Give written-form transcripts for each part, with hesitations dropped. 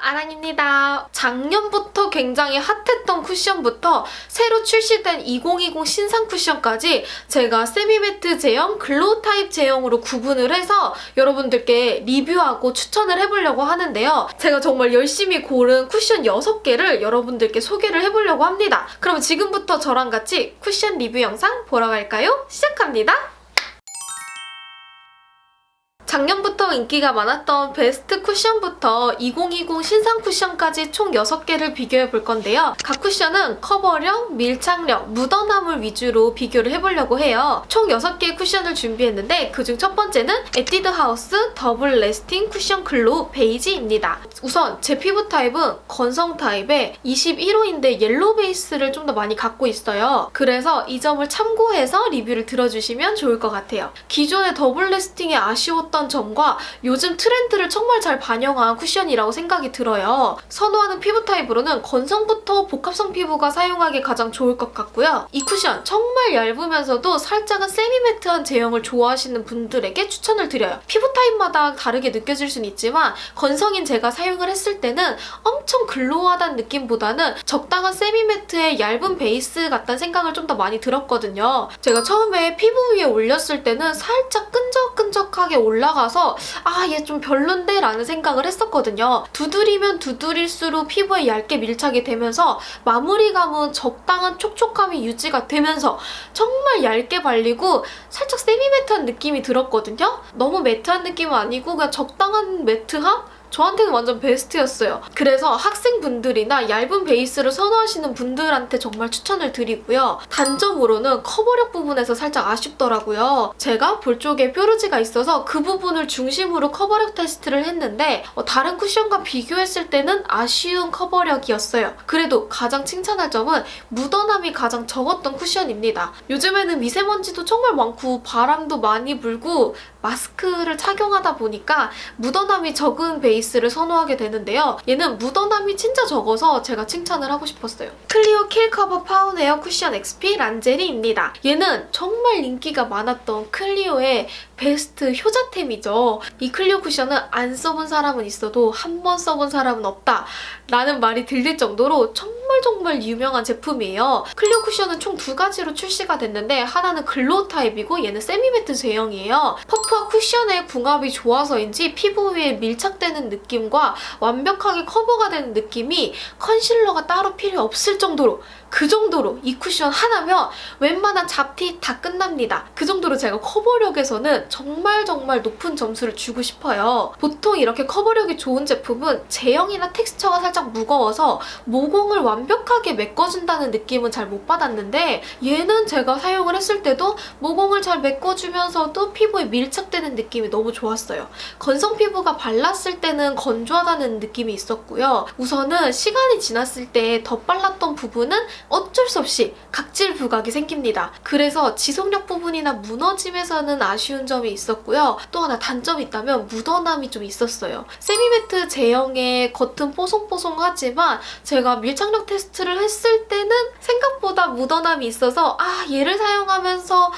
아랑입니다. 작년부터 굉장히 핫했던 쿠션부터 새로 출시된 2020 신상 쿠션까지 제가 세미매트 제형, 글로우 타입 제형으로 구분을 해서 여러분들께 리뷰하고 추천을 해보려고 하는데요. 제가 정말 열심히 고른 쿠션 6개를 여러분들께 소개를 해보려고 합니다. 그럼 지금부터 저랑 같이 쿠션 리뷰 영상 보러 갈까요? 시작합니다. 작년부터 인기가 많았던 베스트 쿠션부터 2020 신상 쿠션까지 총 6개를 비교해 볼 건데요. 각 쿠션은 커버력, 밀착력, 묻어남을 위주로 비교를 해보려고 해요. 총 6개의 쿠션을 준비했는데 그중 첫 번째는 에뛰드 하우스 더블 레스팅 쿠션 글로우 베이지입니다. 우선 제 피부 타입은 건성 타입의 21호인데 옐로우 베이스를 좀 더 많이 갖고 있어요. 그래서 이 점을 참고해서 리뷰를 들어주시면 좋을 것 같아요. 기존의 더블 레스팅에 아쉬웠던 점과 요즘 트렌드를 정말 잘 반영한 쿠션이라고 생각이 들어요. 선호하는 피부 타입으로는 건성부터 복합성 피부가 사용하기 가장 좋을 것 같고요. 이 쿠션 정말 얇으면서도 살짝은 세미매트한 제형을 좋아하시는 분들에게 추천을 드려요. 피부 타입마다 다르게 느껴질 수는 있지만 건성인 제가 사용을 했을 때는 엄청 글로우하다는 느낌보다는 적당한 세미매트의 얇은 베이스 같다는 생각을 좀 더 많이 들었거든요. 제가 처음에 피부 위에 올렸을 때는 살짝 끈적끈적하게 올라가서 얘 좀 별론데? 라는 생각을 했었거든요. 두드리면 두드릴수록 피부에 얇게 밀착이 되면서 마무리감은 적당한 촉촉함이 유지가 되면서 정말 얇게 발리고 살짝 세미매트한 느낌이 들었거든요. 너무 매트한 느낌은 아니고 그냥 적당한 매트함? 저한테는 완전 베스트였어요. 그래서 학생분들이나 얇은 베이스를 선호하시는 분들한테 정말 추천을 드리고요. 단점으로는 커버력 부분에서 살짝 아쉽더라고요. 제가 볼 쪽에 뾰루지가 있어서 그 부분을 중심으로 커버력 테스트를 했는데 다른 쿠션과 비교했을 때는 아쉬운 커버력이었어요. 그래도 가장 칭찬할 점은 묻어남이 가장 적었던 쿠션입니다. 요즘에는 미세먼지도 정말 많고 바람도 많이 불고 마스크를 착용하다 보니까 묻어남이 적은 베이스를 선호하게 되는데요. 얘는 묻어남이 진짜 적어서 제가 칭찬을 하고 싶었어요. 클리오 킬 커버 파운에어 쿠션 XP 란제리입니다. 얘는 정말 인기가 많았던 클리오의 베스트 효자템이죠. 이 클리오 쿠션은 안 써본 사람은 있어도 한 번 써본 사람은 없다 라는 말이 들릴 정도로 정말 유명한 제품이에요. 클리오 쿠션은 총 2가지로 출시가 됐는데 하나는 글로우 타입이고 얘는 세미매트 제형이에요. 퍼프와 쿠션의 궁합이 좋아서인지 피부 위에 밀착되는 느낌과 완벽하게 커버가 되는 느낌이 컨실러가 따로 필요 없을 정도로 그 정도로 이 쿠션 하나면 웬만한 잡티 다 끝납니다. 그 정도로 제가 커버력에서는 정말 높은 점수를 주고 싶어요. 보통 이렇게 커버력이 좋은 제품은 제형이나 텍스처가 살짝 무거워서 모공을 완벽하게 메꿔준다는 느낌은 잘 못 받았는데 얘는 제가 사용을 했을 때도 모공을 잘 메꿔주면서도 피부에 밀착되는 느낌이 너무 좋았어요. 건성 피부가 발랐을 때는 건조하다는 느낌이 있었고요. 우선은 시간이 지났을 때 덧발랐던 부분은 어쩔 수 없이 각질 부각이 생깁니다. 그래서 지속력 부분이나 무너짐에서는 아쉬운 점이 있었고요. 또 하나 단점이 있다면 묻어남이 좀 있었어요. 세미매트 제형의 겉은 뽀송뽀송하지만 제가 밀착력 테스트를 했을 때는 생각보다 묻어남이 있어서 얘를 사용하면서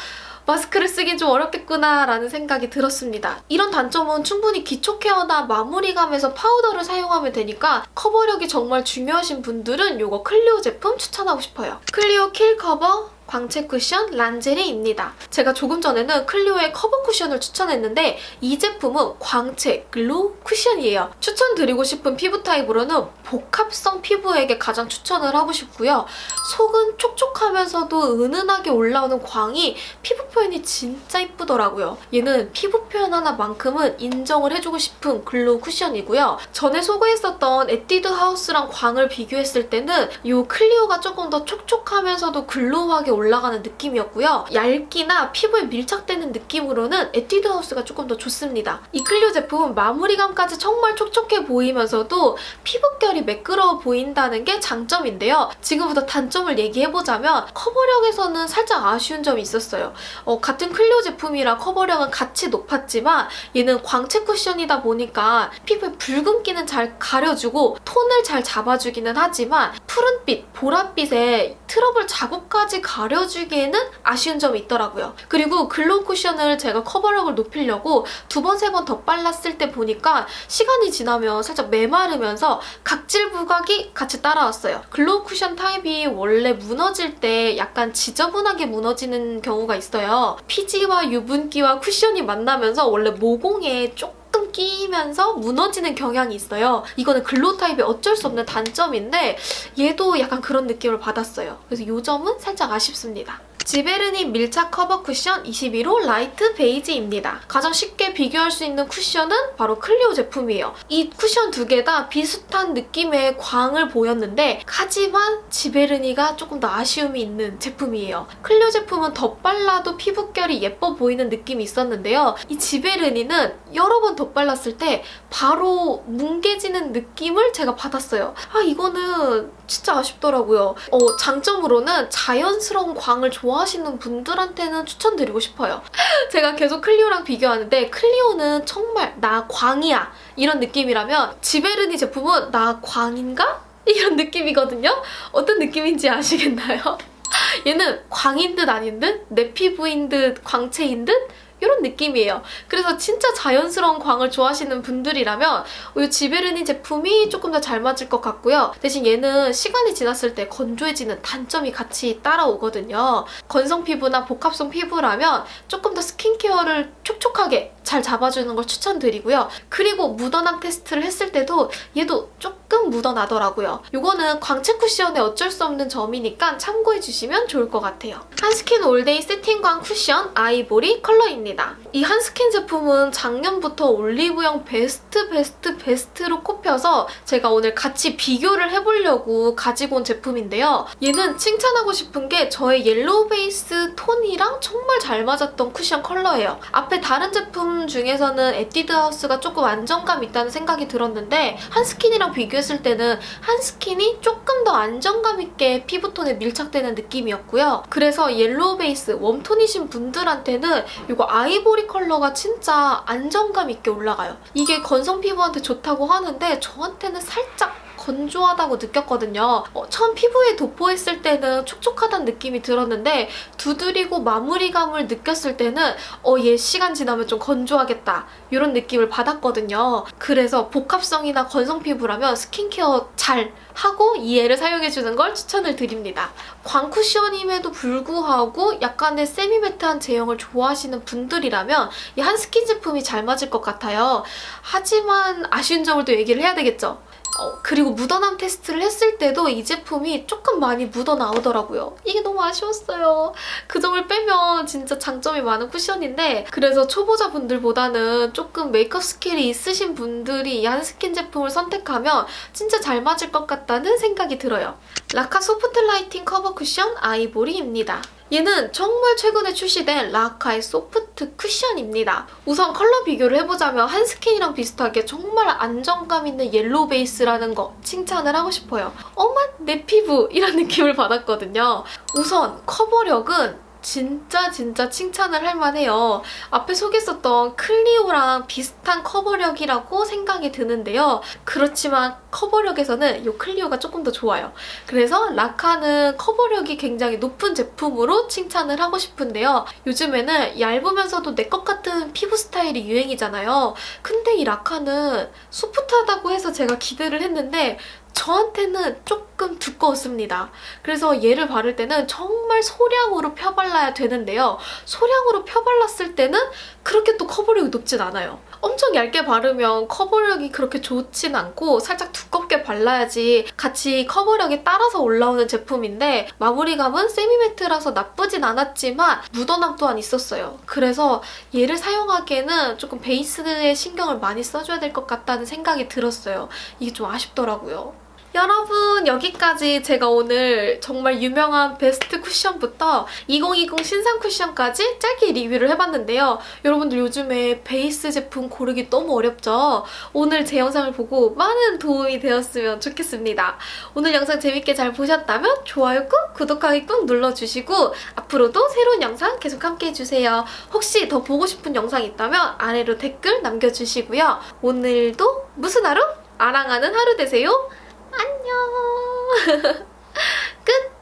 마스크를 쓰긴 좀 어렵겠구나 라는 생각이 들었습니다. 이런 단점은 충분히 기초 케어나 마무리감에서 파우더를 사용하면 되니까 커버력이 정말 중요하신 분들은 이거 클리오 제품 추천하고 싶어요. 클리오 킬 커버 광채 쿠션 란제리입니다. 제가 조금 전에는 클리오의 커버 쿠션을 추천했는데 이 제품은 광채 글로우 쿠션이에요. 추천드리고 싶은 피부 타입으로는 복합성 피부에게 가장 추천을 하고 싶고요. 속은 촉촉하면서도 은은하게 올라오는 광이 피부 표현이 진짜 이쁘더라고요. 얘는 피부 표현 하나만큼은 인정을 해주고 싶은 글로우 쿠션이고요. 전에 소개했었던 에뛰드 하우스랑 광을 비교했을 때는 이 클리오가 조금 더 촉촉하면서도 글로우하게 올라가는 느낌이었고요. 얇기나 피부에 밀착되는 느낌으로는 에뛰드 하우스가 조금 더 좋습니다. 이 클리오 제품은 마무리감까지 정말 촉촉해 보이면서도 피부결이 매끄러워 보인다는 게 장점인데요. 지금부터 단점을 얘기해보자면 커버력에서는 살짝 아쉬운 점이 있었어요. 같은 클리오 제품이라 커버력은 같이 높았지만 얘는 광채 쿠션이다 보니까 피부에 붉은기는 잘 가려주고 톤을 잘 잡아주기는 하지만 푸른빛, 보랏빛에 트러블 자국까지 가려 가려주기에는 아쉬운 점이 있더라고요. 그리고 글로우 쿠션을 제가 커버력을 높이려고 2번, 3번 덧발랐을 때 보니까 시간이 지나면 살짝 메마르면서 각질 부각이 같이 따라왔어요. 글로우 쿠션 타입이 원래 무너질 때 약간 지저분하게 무너지는 경우가 있어요. 피지와 유분기와 쿠션이 만나면서 원래 모공에 조금 끼면서 무너지는 경향이 있어요. 이거는 글로우 타입의 어쩔 수 없는 단점인데 얘도 약간 그런 느낌을 받았어요. 그래서 이 점은 살짝 아쉽습니다. 지베르니 밀착 커버 쿠션 21호 라이트 베이지입니다. 가장 쉽게 비교할 수 있는 쿠션은 바로 클리오 제품이에요. 이 쿠션 두 개 다 비슷한 느낌의 광을 보였는데 하지만 지베르니가 조금 더 아쉬움이 있는 제품이에요. 클리오 제품은 덧발라도 피부결이 예뻐 보이는 느낌이 있었는데요. 이 지베르니는 여러 번 덧발랐을 때 바로 뭉개지는 느낌을 제가 받았어요. 이거는 진짜 아쉽더라고요. 장점으로는 자연스러운 광을 좋아하시는 분들한테는 추천드리고 싶어요. 제가 계속 클리오랑 비교하는데 클리오는 정말 나 광이야 이런 느낌이라면 지베르니 제품은 나 광인가? 이런 느낌이거든요. 어떤 느낌인지 아시겠나요? 얘는 광인 듯 아닌 듯, 내 피부인 듯, 광채인 듯 이런 느낌이에요. 그래서 진짜 자연스러운 광을 좋아하시는 분들이라면 이 지베르니 제품이 조금 더 잘 맞을 것 같고요. 대신 얘는 시간이 지났을 때 건조해지는 단점이 같이 따라오거든요. 건성 피부나 복합성 피부라면 조금 더 스킨케어를 촉촉하게 잘 잡아주는 걸 추천드리고요. 그리고 묻어남 테스트를 했을 때도 얘도 조금 묻어나더라고요. 이거는 광채 쿠션의 어쩔 수 없는 점이니까 참고해주시면 좋을 것 같아요. 한스킨 올데이 세팅광 쿠션 아이보리 컬러입니다. 이 한스킨 제품은 작년부터 올리브영 베스트로 꼽혀서 제가 오늘 같이 비교를 해보려고 가지고 온 제품인데요. 얘는 칭찬하고 싶은 게 저의 옐로우 베이스 톤이랑 정말 잘 맞았던 쿠션 컬러예요. 앞에 다른 제품 중에서는 에뛰드 하우스가 조금 안정감 있다는 생각이 들었는데 한스킨이랑 비교했을 때는 한스킨이 조금 더 안정감 있게 피부톤에 밀착되는 느낌이었고요. 그래서 옐로우 베이스 웜톤이신 분들한테는 이거 아이보리 컬러가 진짜 안정감 있게 올라가요. 이게 건성 피부한테 좋다고 하는데 저한테는 살짝 건조하다고 느꼈거든요. 처음 피부에 도포했을 때는 촉촉하다는 느낌이 들었는데 두드리고 마무리감을 느꼈을 때는 얘 시간 지나면 좀 건조하겠다 이런 느낌을 받았거든요. 그래서 복합성이나 건성 피부라면 스킨케어 잘 하고 이 애를 사용해주는 걸 추천을 드립니다. 광 쿠션임에도 불구하고 약간의 세미매트한 제형을 좋아하시는 분들이라면 이 한스킨 제품이 잘 맞을 것 같아요. 하지만 아쉬운 점을 또 얘기를 해야 되겠죠. 그리고 묻어남 테스트를 했을 때도 이 제품이 조금 많이 묻어나오더라고요. 이게 너무 아쉬웠어요. 그 점을 빼면 진짜 장점이 많은 쿠션인데 그래서 초보자분들보다는 조금 메이크업 스킬이 있으신 분들이 이 한스킨 제품을 선택하면 진짜 잘 맞을 것 같다는 생각이 들어요. 라카 소프트 라이팅 커버 쿠션 아이보리입니다. 얘는 정말 최근에 출시된 라카의 소프트 쿠션입니다. 우선 컬러 비교를 해보자면 한스킨이랑 비슷하게 정말 안정감 있는 옐로우 베이스라는 거 칭찬을 하고 싶어요. 어머 내 피부 이런 느낌을 받았거든요. 우선 커버력은 진짜 칭찬을 할 만해요. 앞에 소개했었던 클리오랑 비슷한 커버력이라고 생각이 드는데요. 그렇지만 커버력에서는 이 클리오가 조금 더 좋아요. 그래서 라카는 커버력이 굉장히 높은 제품으로 칭찬을 하고 싶은데요. 요즘에는 얇으면서도 내 것 같은 피부 스타일이 유행이잖아요. 근데 이 라카는 소프트하다고 해서 제가 기대를 했는데 저한테는 조금 두꺼웠습니다. 그래서 얘를 바를 때는 정말 소량으로 펴발라야 되는데요. 소량으로 펴발랐을 때는 그렇게 또 커버력이 높진 않아요. 엄청 얇게 바르면 커버력이 그렇게 좋진 않고 살짝 두껍게 발라야지 같이 커버력이 따라서 올라오는 제품인데 마무리감은 세미매트라서 나쁘진 않았지만 묻어남 또한 있었어요. 그래서 얘를 사용하기에는 조금 베이스에 신경을 많이 써줘야 될 것 같다는 생각이 들었어요. 이게 좀 아쉽더라고요. 여러분 여기까지 제가 오늘 정말 유명한 베스트 쿠션부터 2020 신상 쿠션까지 짧게 리뷰를 해봤는데요. 여러분들 요즘에 베이스 제품 고르기 너무 어렵죠? 오늘 제 영상을 보고 많은 도움이 되었으면 좋겠습니다. 오늘 영상 재밌게 잘 보셨다면 좋아요 꾹, 구독하기 꾹 눌러주시고 앞으로도 새로운 영상 계속 함께 해주세요. 혹시 더 보고 싶은 영상 있다면 아래로 댓글 남겨주시고요. 오늘도 무슨 하루? 아랑하는 하루 되세요. 안녕. 끝!